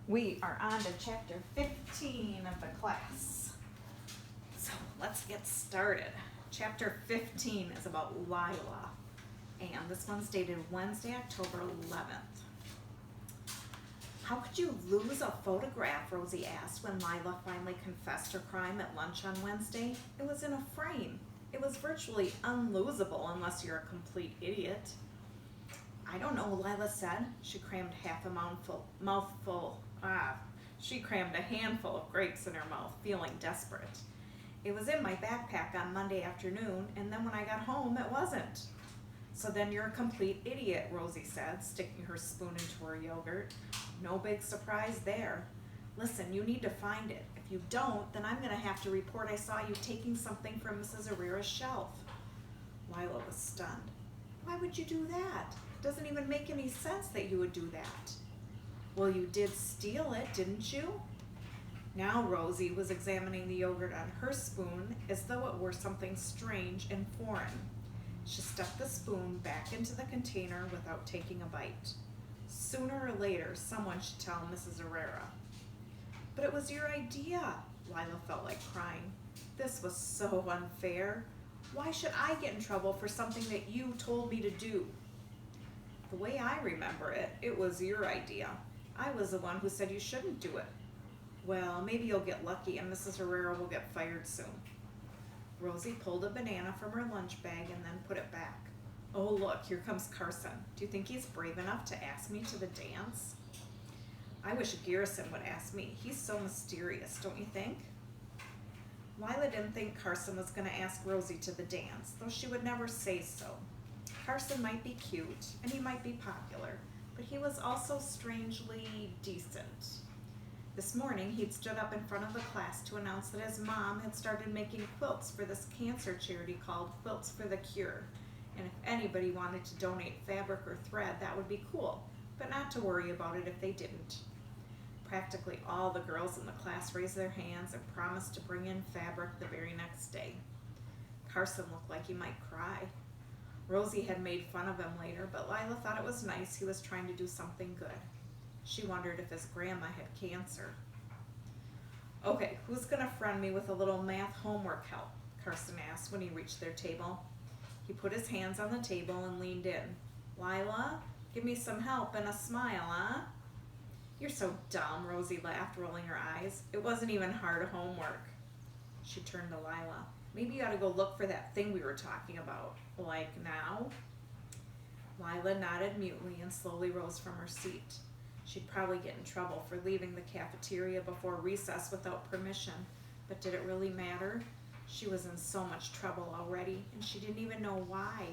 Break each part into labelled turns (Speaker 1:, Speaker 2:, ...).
Speaker 1: We are on to chapter 15 of the class. So let's get started. Chapter 15 is about Lila, and this one's dated Wednesday, October 11th. How could you lose a photograph, Rosie asked when Lila finally confessed her crime at lunch on Wednesday. It was in a frame. It was virtually unlosable unless you're a complete idiot. I don't know, Lila said. She crammed She crammed a handful of grapes in her mouth, feeling desperate. It was in my backpack on Monday afternoon, and then when I got home, it wasn't. So then you're a complete idiot, Rosie said, sticking her spoon into her yogurt. No big surprise there. Listen, you need to find it. If you don't, then I'm going to have to report I saw you taking something from Mrs. Herrera's shelf. Lila was stunned. Why would you do that? It doesn't even make any sense that you would do that. Well, you did steal it, didn't you? Now Rosie was examining the yogurt on her spoon as though it were something strange and foreign. She stuffed the spoon back into the container without taking a bite. Sooner or later, someone should tell Mrs. Herrera. But it was your idea, Lila felt like crying. This was so unfair. Why should I get in trouble for something that you told me to do? The way I remember it, it was your idea. I was the one who said you shouldn't do it. Well, maybe you'll get lucky and Mrs. Herrera will get fired soon. Rosie pulled a banana from her lunch bag and then put it back. Oh, look, here comes Carson. Do you think he's brave enough to ask me to the dance? I wish Garrison would ask me. He's so mysterious, don't you think? Lila didn't think Carson was going to ask Rosie to the dance, though she would never say so. Carson might be cute, and he might be popular, but he was also strangely decent. This morning, he'd stood up in front of the class to announce that his mom had started making quilts for this cancer charity called Quilts for the Cure, and if anybody wanted to donate fabric or thread, that would be cool, but not to worry about it if they didn't. Practically all the girls in the class raised their hands and promised to bring in fabric the very next day. Carson looked like he might cry. Rosie had made fun of him later, but Lila thought it was nice he was trying to do something good. She wondered if his grandma had cancer. Okay, who's going to friend me with a little math homework help? Carson asked when he reached their table. He put his hands on the table and leaned in. Lila, give me some help and a smile, huh? You're so dumb, Rosie laughed, rolling her eyes. It wasn't even hard homework. She turned to Lila. Maybe you ought to go look for that thing we were talking about. Like now? Lila nodded mutely and slowly rose from her seat. She'd probably get in trouble for leaving the cafeteria before recess without permission, but did it really matter? She was in so much trouble already, and she didn't even know why.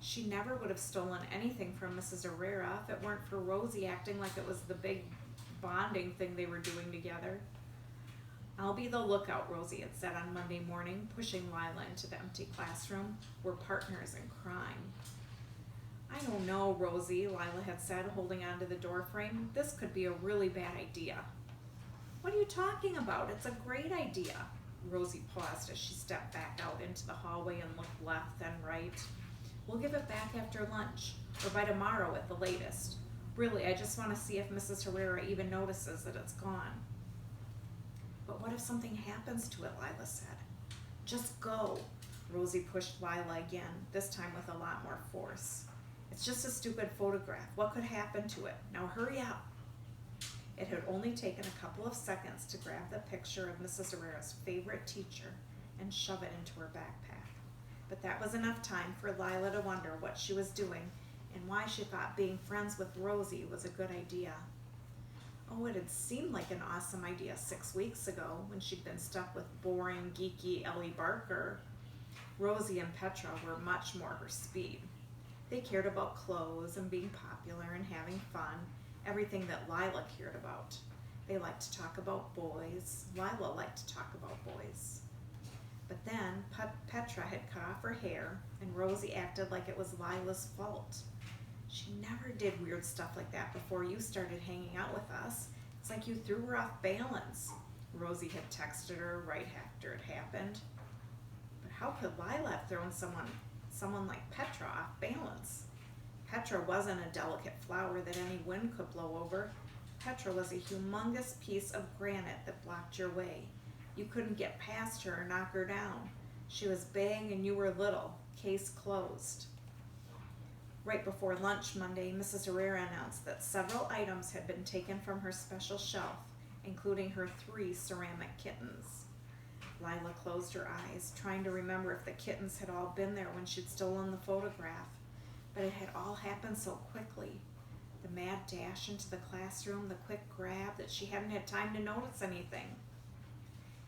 Speaker 1: She never would have stolen anything from Mrs. Herrera if it weren't for Rosie acting like it was the big bonding thing they were doing together. I'll be the lookout, Rosie had said on Monday morning, pushing Lila into the empty classroom. We're partners in crime. I don't know, Rosie, Lila had said, holding onto the doorframe. This could be a really bad idea. What are you talking about? It's a great idea. Rosie paused as she stepped back out into the hallway and looked left, then right. We'll give it back after lunch, or by tomorrow at the latest. Really, I just want to see if Mrs. Herrera even notices that it's gone. But what if something happens to it, Lila said. Just go. Rosie pushed Lila again, this time with a lot more force. It's just a stupid photograph. What could happen to it? Now hurry up. It had only taken a couple of seconds to grab the picture of Mrs. Herrera's favorite teacher and shove it into her backpack. But that was enough time for Lila to wonder what she was doing and why she thought being friends with Rosie was a good idea. Oh, it had seemed like an awesome idea 6 weeks ago when she'd been stuck with boring, geeky Ellie Barker. Rosie and Petra were much more her speed. They cared about clothes and being popular and having fun, everything that Lila cared about. They liked to talk about boys. Lila liked to talk about boys. But then Petra had cut off her hair, and Rosie acted like it was Lila's fault. She never did weird stuff like that before you started hanging out with us. It's like you threw her off balance. Rosie had texted her right after it happened. But how could Lila have thrown someone like Petra off balance? Petra wasn't a delicate flower that any wind could blow over. Petra was a humongous piece of granite that blocked your way. You couldn't get past her or knock her down. She was big and you were little. Case closed. Right before lunch Monday, Mrs. Herrera announced that several items had been taken from her special shelf, including her 3 ceramic kittens. Lila closed her eyes, trying to remember if the kittens had all been there when she'd stolen the photograph, but it had all happened so quickly. The mad dash into the classroom, the quick grab, that she hadn't had time to notice anything.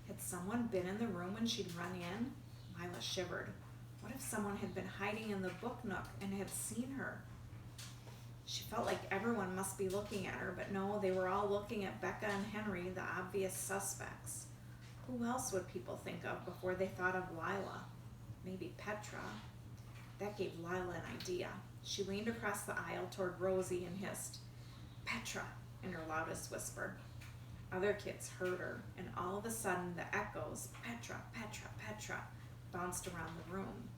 Speaker 1: Had someone been in the room when she'd run in? Lila shivered. What if someone had been hiding in the book nook and had seen her? She felt like everyone must be looking at her, but no, they were all looking at Becca and Henry, the obvious suspects. Who else would people think of before they thought of Lila? Maybe Petra. That gave Lila an idea. She leaned across the aisle toward Rosie and hissed, "Petra," in her loudest whisper. Other kids heard her, and all of a sudden the echoes, "Petra, Petra, Petra," bounced around the room.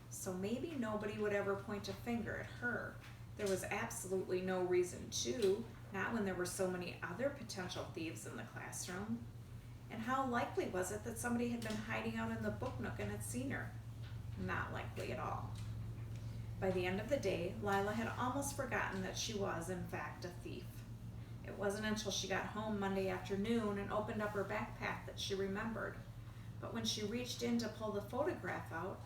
Speaker 1: So maybe nobody would ever point a finger at her. There was absolutely no reason to, not when there were so many other potential thieves in the classroom. And how likely was it that somebody had been hiding out in the book nook and had seen her? Not likely at all. By the end of the day, Lila had almost forgotten that she was, in fact, a thief. It wasn't until she got home Monday afternoon and opened up her backpack that she remembered. But when she reached in to pull the photograph out,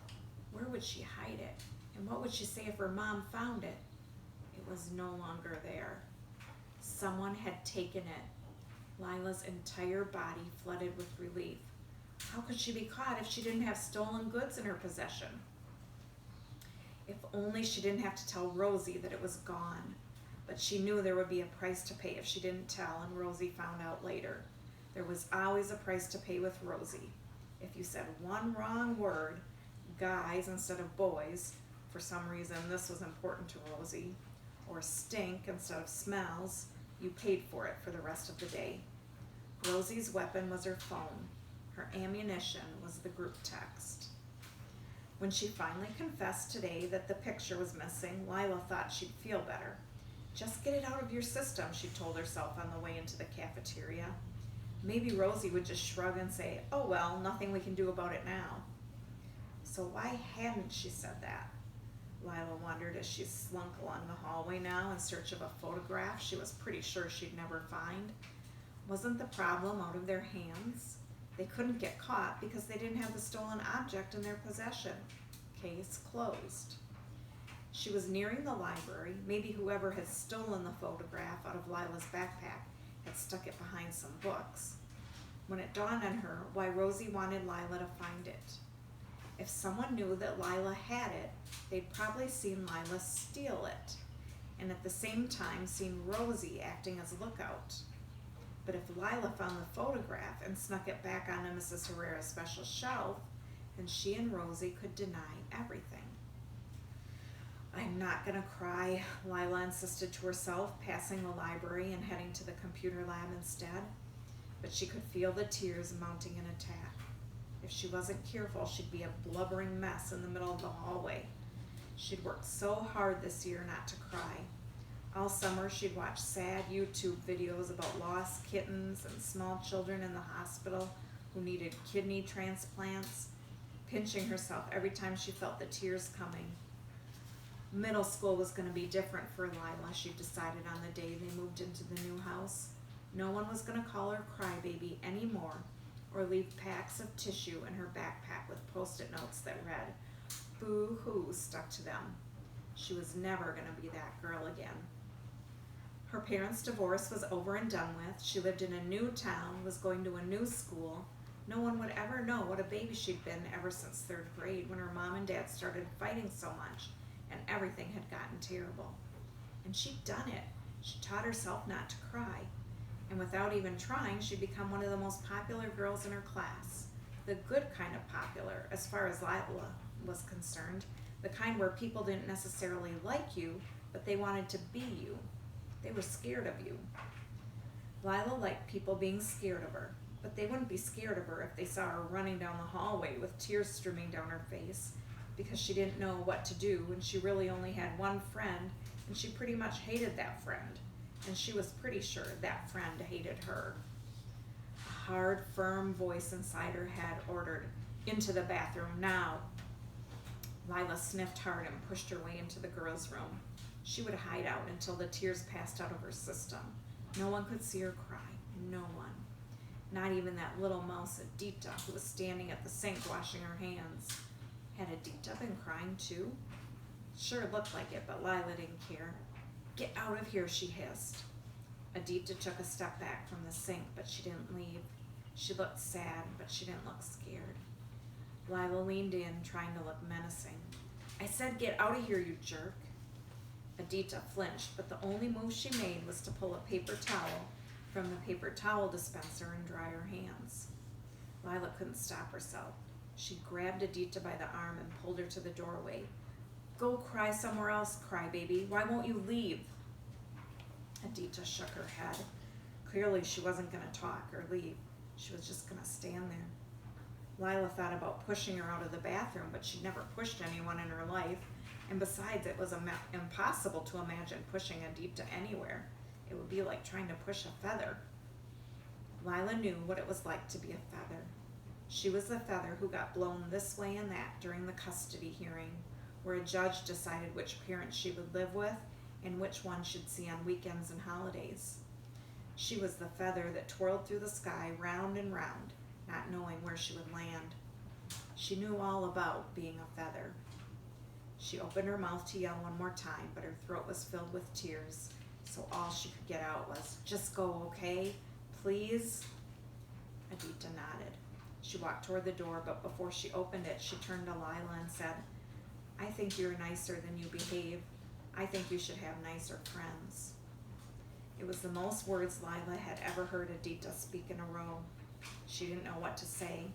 Speaker 1: where would she hide it? And what would she say if her mom found it? It was no longer there. Someone had taken it. Lila's entire body flooded with relief. How could she be caught if she didn't have stolen goods in her possession? If only she didn't have to tell Rosie that it was gone. But she knew there would be a price to pay if she didn't tell, and Rosie found out later. There was always a price to pay with Rosie. If you said one wrong word, guys instead of boys, for some reason this was important to Rosie, or stink instead of smells, you paid for it for the rest of the day. Rosie's weapon was her phone. Her ammunition was the group text. When she finally confessed today that the picture was missing, Lila thought she'd feel better. Just get it out of your system, she told herself on the way into the cafeteria. Maybe Rosie would just shrug and say, "Oh well, nothing we can do about it now." So why hadn't she said that? Lila wondered as she slunk along the hallway now in search of a photograph she was pretty sure she'd never find. Wasn't the problem out of their hands? They couldn't get caught because they didn't have the stolen object in their possession. Case closed. She was nearing the library. Maybe whoever had stolen the photograph out of Lila's backpack had stuck it behind some books. When it dawned on her why Rosie wanted Lila to find it. If someone knew that Lila had it, they'd probably seen Lila steal it, and at the same time seen Rosie acting as a lookout. But if Lila found the photograph and snuck it back onto Mrs. Herrera's special shelf, then she and Rosie could deny everything. "I'm not gonna cry," Lila insisted to herself, passing the library and heading to the computer lab instead. But she could feel the tears mounting an attack. If she wasn't careful, she'd be a blubbering mess in the middle of the hallway. She'd worked so hard this year not to cry. All summer she'd watched sad YouTube videos about lost kittens and small children in the hospital who needed kidney transplants, pinching herself every time she felt the tears coming. Middle school was going to be different for Lila, she decided on the day they moved into the new house. No one was going to call her crybaby anymore or leave packs of tissue in her backpack with post-it notes that read, "Boo-hoo," stuck to them. She was never going to be that girl again. Her parents' divorce was over and done with. She lived in a new town, was going to a new school. No one would ever know what a baby she'd been ever since 3rd grade when her mom and dad started fighting so much and everything had gotten terrible. And she'd done it. She taught herself not to cry. And without even trying, she'd become one of the most popular girls in her class. The good kind of popular, as far as Lila was concerned. The kind where people didn't necessarily like you, but they wanted to be you. They were scared of you. Lila liked people being scared of her, but they wouldn't be scared of her if they saw her running down the hallway with tears streaming down her face because she didn't know what to do and she really only had one friend and she pretty much hated that friend. and she was pretty sure that friend hated her. A hard, firm voice inside her head ordered, "Into the bathroom now." Lila sniffed hard and pushed her way into the girls' room. She would hide out until the tears passed out of her system. No one could see her cry. No one. Not even that little mouse Adita, who was standing at the sink washing her hands. Had Adita been crying too? Sure looked like it, but Lila didn't care. "Get out of here," she hissed. Adita took a step back from the sink, but she didn't leave. She looked sad, but she didn't look scared. Lila leaned in, trying to look menacing. "I said get out of here, you jerk." Adita flinched, but the only move she made was to pull a paper towel from the paper towel dispenser and dry her hands. Lila couldn't stop herself. She grabbed Adita by the arm and pulled her to the doorway. "Go cry somewhere else, crybaby. Why won't you leave?" Adita shook her head. Clearly she wasn't going to talk or leave. She was just going to stand there. Lila thought about pushing her out of the bathroom, but she'd never pushed anyone in her life. And besides, it was impossible to imagine pushing Adita anywhere. It would be like trying to push a feather. Lila knew what it was like to be a feather. She was the feather who got blown this way and that during the custody hearing, where a judge decided which parent she would live with and which one she'd see on weekends and holidays. She was the feather that twirled through the sky round and round, not knowing where she would land. She knew all about being a feather. She opened her mouth to yell one more time, but her throat was filled with tears, so all she could get out was, "Just go, okay? Please?" Adita nodded. She walked toward the door, but before she opened it, she turned to Lila and said, "I think you're nicer than you behave. I think you should have nicer friends." It was the most words Lila had ever heard Adita speak in a row. She didn't know what to say,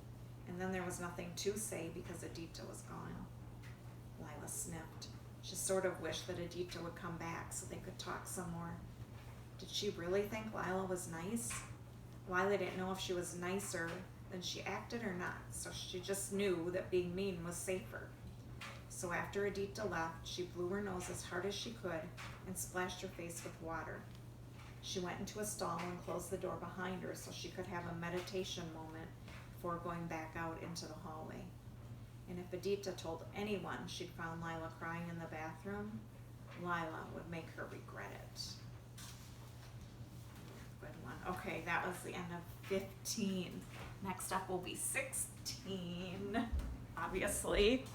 Speaker 1: and then there was nothing to say because Adita was gone. Lila sniffed. She sort of wished that Adita would come back so they could talk some more. Did she really think Lila was nice? Lila didn't know if she was nicer than she acted or not, so she just knew that being mean was safer. So after Adita left, she blew her nose as hard as she could and splashed her face with water. She went into a stall and closed the door behind her so she could have a meditation moment before going back out into the hallway. And if Adita told anyone she'd found Lila crying in the bathroom, Lila would make her regret it. Good one. Okay, that was the end of 15. Next up will be 16, obviously.